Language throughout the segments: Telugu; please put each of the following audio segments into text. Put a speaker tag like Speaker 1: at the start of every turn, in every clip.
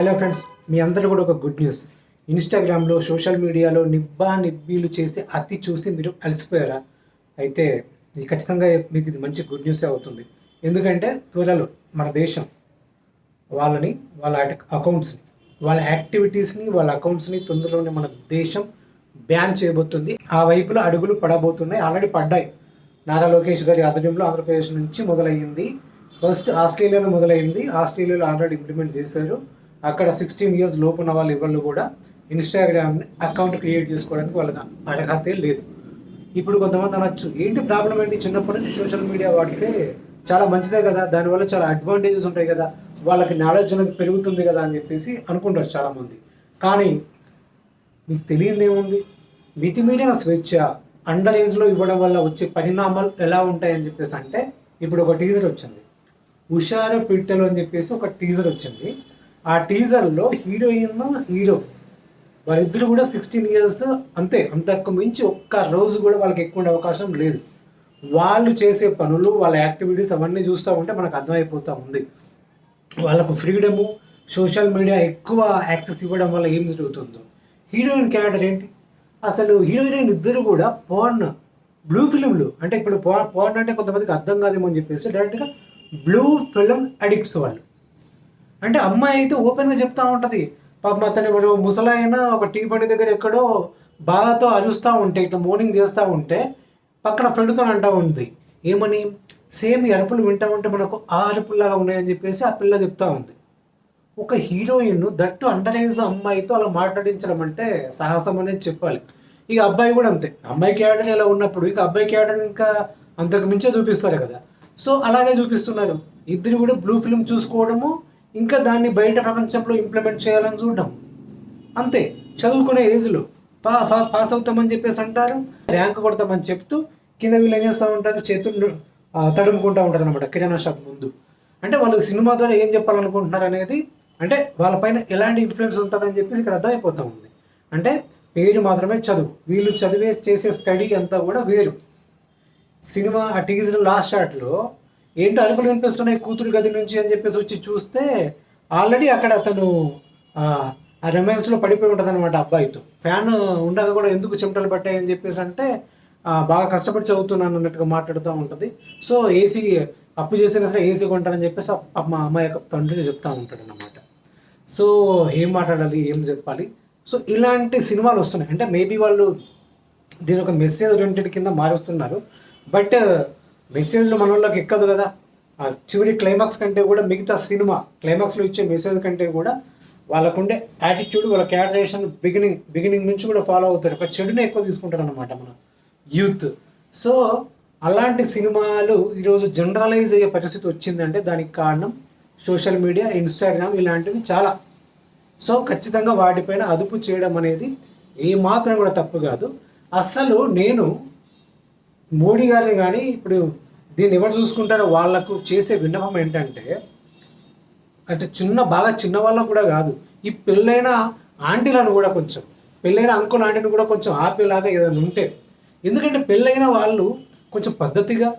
Speaker 1: హలో ఫ్రెండ్స్, మీ అందరూ కూడా ఒక గుడ్ న్యూస్. ఇన్స్టాగ్రామ్లో సోషల్ మీడియాలో నిబ్బీలు చేసి అతి చూసి మీరు అలసిపోయారా? అయితే ఇది ఖచ్చితంగా మీకు ఇది మంచి గుడ్ న్యూసే అవుతుంది. ఎందుకంటే త్వరలో మన దేశం వాళ్ళని వాళ్ళ అకౌంట్స్ని వాళ్ళ యాక్టివిటీస్ని వాళ్ళ అకౌంట్స్ని తొందరలోనే మన దేశం బ్యాన్ చేయబోతుంది. ఆ వైపులో అడుగులు పడబోతున్నాయి, ఆల్రెడీ పడ్డాయి. నారా లోకేష్ గారి ఆధ్వర్యంలో ఆంధ్రప్రదేశ్ నుంచి మొదలయ్యింది. ఫస్ట్ ఆస్ట్రేలియాలో మొదలైంది. ఆస్ట్రేలియాలో ఆల్రెడీ ఇంప్లిమెంట్ చేశారు. అక్కడ 16 ఇయర్స్ లోపు ఉన్న వాళ్ళు ఎవరు కూడా ఇన్స్టాగ్రామ్ అకౌంట్ క్రియేట్ చేసుకోవడానికి వాళ్ళకి అర్హతే లేదు. ఇప్పుడు కొంతమంది అనొచ్చు, ఏంటి ప్రాబ్లం ఏంటి, చిన్నప్పటి నుంచి సోషల్ మీడియా వాడితే చాలా మంచిదే కదా, దానివల్ల చాలా అడ్వాంటేజెస్ ఉంటాయి కదా, వాళ్ళకి నాలెడ్జ్ అనేది పెరుగుతుంది కదా అని చెప్పేసి అనుకుంటారు చాలామంది. కానీ మీకు తెలియదు ఏముంది, మితిమీరిన స్వేచ్ఛ అండర్ ఏజ్లో ఇవ్వడం వల్ల వచ్చే పరిణామాలు ఎలా ఉంటాయని చెప్పేసి అంటే, ఇప్పుడు ఒక టీజర్ వచ్చింది, హుషారు పిట్టలు అని చెప్పేసి ఒక టీజర్ వచ్చింది. ఆ టీజర్లో హీరోయిన్ హీరో వాళ్ళిద్దరు కూడా 16 ఇయర్స్ అంతే, అంతకు మించి ఒక్క రోజు కూడా వాళ్ళకి ఎక్కువ ఉండే అవకాశం లేదు. వాళ్ళు చేసే పనులు, వాళ్ళ యాక్టివిటీస్ అవన్నీ చూస్తూ ఉంటే మనకు అర్థమైపోతూ ఉంది వాళ్ళకు ఫ్రీడము, సోషల్ మీడియా ఎక్కువ యాక్సెస్ ఇవ్వడం వల్ల ఏం జరుగుతుందో. హీరోయిన్ క్యారెక్టర్ ఏంటి, అసలు హీరోయిన్ ఇద్దరు కూడా బ్లూ ఫిలింలు, అంటే ఇప్పుడు పోర్న్ అంటే కొంతమందికి అర్థం కాదేమో అని చెప్పేసి డైరెక్ట్గా బ్లూ ఫిలిం అడిక్ట్స్ వాళ్ళు. అంటే అమ్మాయి అయితే ఓపెన్గా చెప్తా ఉంటుంది, పాపం అతని ముసలైన ఒక టీ బండి దగ్గర ఎక్కడో బాధతో అరుస్తూ ఉంటే, ఇట్లా మార్నింగ్ చేస్తూ ఉంటే పక్కన ఫ్రెండ్తో అంటూ ఉంది ఏమని, సేమ్ ఈ అరుపులు వింటా ఉంటే మనకు ఆ అరుపుల్లాగా ఉన్నాయని చెప్పేసి ఆ పిల్ల చెప్తా ఉంది. ఒక హీరోయిన్ దట్టు అండర్ ఏజ్ అమ్మాయితో అలా మాట్లాడించడం అంటే సాహసం అనేది చెప్పాలి. ఇక అబ్బాయి కూడా అంతే, అమ్మాయి క్యారెక్టర్ ఇలా ఉన్నప్పుడు ఇక అబ్బాయి క్యారెక్టర్ ఇంకా అంతకు మించే చూపిస్తారు కదా. సో అలాగే చూపిస్తున్నారు, ఇద్దరు కూడా బ్లూ ఫిల్మ్ చూసుకోవడము, ఇంకా దాన్ని బయట ప్రపంచంలో ఇంప్లిమెంట్ చేయాలని చూడడం అంతే. చదువుకునే ఏజ్లో పాస్ అవుతామని చెప్పేసి అంటారు, ర్యాంక్ కొడతామని చెప్తూ కింద వీళ్ళు ఏం చేస్తూ ఉంటారు, చేతులు తడుముకుంటూ ఉంటారు అనమాట కిరాణా షాప్ ముందు. అంటే వాళ్ళు సినిమా ద్వారా ఏం చెప్పాలనుకుంటున్నారు అనేది, అంటే వాళ్ళపైన ఎలాంటి ఇన్ఫ్లుయెన్స్ ఉంటుందని చెప్పేసి ఇక్కడ అర్థమైపోతూ ఉంది. అంటే పేరు మాత్రమే చదువు, వీళ్ళు చేసే స్టడీ అంతా కూడా వేరు. సినిమా ఆ టీజర్ లాస్ట్ షాట్లో ఏంటో అరుపులు వినిపిస్తున్నాయి కూతురు గది నుంచి అని చెప్పేసి వచ్చి చూస్తే ఆల్రెడీ అక్కడ అతను ఆ రొమాన్స్లో పడిపోయి ఉంటుంది అనమాట అబ్బాయితో. ఫ్యాన్ ఉండగా కూడా ఎందుకు చెమటలు పట్టాయని చెప్పేసి అంటే బాగా కష్టపడి చదువుతున్నాను అన్నట్టుగా మాట్లాడుతూ ఉంటుంది. సో ఏసీ అప్పు చేసినా సరే ఏసీ కొంటానని చెప్పేసి మా అమ్మాయి యొక్క తండ్రికి చెప్తూ ఉంటాడు అన్నమాట. సో ఏం మాట్లాడాలి, ఏం చెప్పాలి. సో ఇలాంటి సినిమాలు వస్తున్నాయి. అంటే మేబీ వాళ్ళు దీని ఒక మెసేజ్ ఓరియంటెడ్ కింద మారుస్తున్నారు. బట్ మెసేజ్లు మన వాళ్ళకి ఎక్కదు కదా. ఆ చివరి క్లైమాక్స్ కంటే కూడా మిగతా సినిమా క్లైమాక్స్లో ఇచ్చే మెసేజ్ కంటే కూడా వాళ్ళకుండే యాటిట్యూడ్, వాళ్ళ క్యారెక్టరైజేషన్ బిగినింగ్ నుంచి కూడా ఫాలో అవుతారు. ఒక చెడునే ఎక్కువ తీసుకుంటారు అనమాట మన యూత్. సో అలాంటి సినిమాలు ఈరోజు జనరలైజ్ అయ్యే పరిస్థితి వచ్చిందంటే దానికి కారణం సోషల్ మీడియా, ఇన్స్టాగ్రామ్ ఇలాంటివి చాలా. సో ఖచ్చితంగా వాటిపైన అదుపు చేయడం అనేది ఏమాత్రం కూడా తప్పు కాదు. అస్సలు నేను మోడీ గారిని కానీ ఇప్పుడు దీన్ని ఎవరు చూసుకుంటారో వాళ్ళకు చేసే విన్నపం ఏంటంటే, అంటే బాగా చిన్న వాళ్ళకు కూడా కాదు, ఈ పెళ్ళైన ఆంటీలను కూడా కొంచెం, పెళ్ళైన అంకుల్ ఆంటీని కూడా కొంచెం ఆపేలాగా ఏదైనా ఉంటే. ఎందుకంటే పెళ్ళైన వాళ్ళు కొంచెం పద్ధతిగా,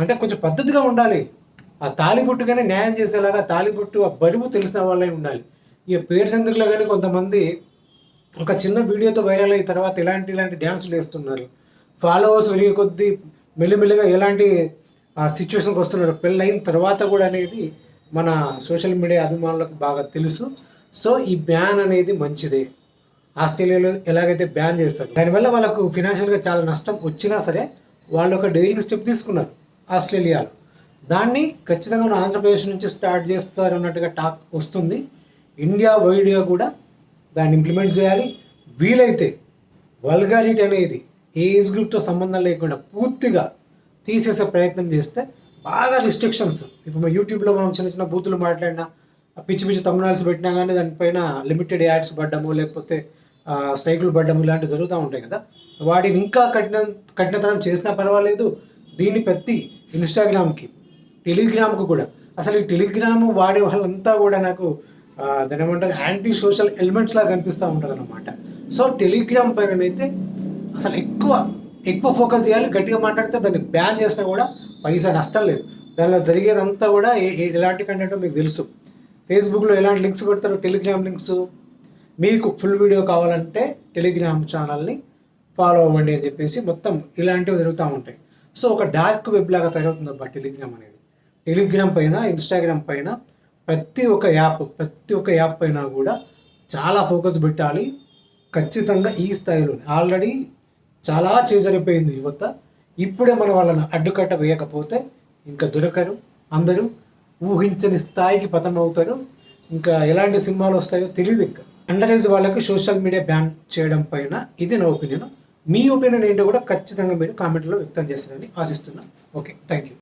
Speaker 1: అంటే కొంచెం పద్ధతిగా ఉండాలి. ఆ తాలిబొట్టుగానే న్యాయం చేసేలాగా తాలిబొట్టు ఆ బరువు తెలిసిన వాళ్ళే ఉండాలి. ఇక పేరెందుకులో కానీ కొంతమంది ఒక చిన్న వీడియోతో వైరల్ అయిన తర్వాత ఇలాంటి డ్యాన్సులు వేస్తున్నారు. ఫాలోవర్స్ పెరిగే కొద్దీ మెల్లిమెల్లిగా ఎలాంటి సిచ్యువేషన్కి వస్తున్నారు పెళ్ళైన తర్వాత కూడా అనేది మన సోషల్ మీడియా అభిమానులకు బాగా తెలుసు. సో ఈ బ్యాన్ అనేది మంచిదే. ఆస్ట్రేలియాలో ఎలాగైతే బ్యాన్ చేస్తారు, దానివల్ల వాళ్ళకు ఫినాన్షియల్గా చాలా నష్టం వచ్చినా సరే వాళ్ళు ఒక డైరింగ్ స్టెప్ తీసుకున్నారు ఆస్ట్రేలియాలో. దాన్ని ఖచ్చితంగా మన ఆంధ్రప్రదేశ్ నుంచి స్టార్ట్ చేస్తారు అన్నట్టుగా టాక్ వస్తుంది. ఇండియా వైడ్గా కూడా దాన్ని ఇంప్లిమెంట్ చేయాలి. వీలైతే వల్గారిటీ అనేది ఏజ్ గ్రూప్తో సంబంధం లేకుండా పూర్తిగా తీసేసే ప్రయత్నం చేస్తే బాగా రిస్ట్రిక్షన్స్. ఇప్పుడు యూట్యూబ్లో మనం చిన్న చిన్న బూతులు మాట్లాడినా, పిచ్చి తమిళనాల్స్ పెట్టినా కానీ దానిపైన లిమిటెడ్ యాడ్స్ పడ్డము, లేకపోతే స్ట్రైకులు పడ్డము ఇలాంటివి జరుగుతూ ఉంటాయి కదా. వాటిని ఇంకా కఠినతరం చేసినా పర్వాలేదు. దీన్ని పెట్టి ఇన్స్టాగ్రామ్కి, టెలిగ్రామ్కి కూడా, అసలు ఈ టెలిగ్రామ్ వాడే వాళ్ళంతా కూడా నాకు దాని ఏమంటారు యాంటీ సోషల్ ఎలిమెంట్స్ లాగా కనిపిస్తూ ఉంటారు అన్నమాట. సో టెలిగ్రామ్ పైన అయితే అసలు ఎక్కువ ఫోకస్ చేయాలి. గట్టిగా మాట్లాడితే దాన్ని బ్యాన్ చేసినా కూడా పైసా నష్టం లేదు. దానిలో జరిగేదంతా కూడా ఎలాంటి కంటెంట్ మీకు తెలుసు. ఫేస్బుక్లో ఎలాంటి లింక్స్ పెడతారు? Telegram links. మీకు ఫుల్ వీడియో కావాలంటే టెలిగ్రామ్ ఛానల్ని ఫాలో అవ్వండి అని చెప్పేసి మొత్తం ఇలాంటివి జరుగుతూ ఉంటాయి. సో ఒక డార్క్ వెబ్ లాగా తయారవుతుంది అబ్బా టెలిగ్రామ్ అనేది. టెలిగ్రామ్ పైన, ఇన్స్టాగ్రామ్ పైన ప్రతి ఒక్క యాప్ పైన కూడా చాలా ఫోకస్ పెట్టాలి ఖచ్చితంగా. ఈ స్థాయిలో ఆల్రెడీ చాలా చేజరిపోయింది యువత. ఇప్పుడే మన వాళ్ళని అడ్డుకట్ట వేయకపోతే ఇంకా దొరకరు. అందరూ ఊహించని స్థాయికి పతనం అవుతారు. ఇంకా ఎలాంటి సినిమాలు వస్తాయో తెలియదు. ఇంకా అండర్ ఏజ్ వాళ్ళకి సోషల్ మీడియా బ్యాన్ చేయడం పైన ఇది నా ఒపీనియన్. మీ ఒపీనియన్ ఏంటో కూడా ఖచ్చితంగా మీరు కామెంట్లో వ్యక్తం చేస్తారని ఆశిస్తున్నాను. Okay, thank you.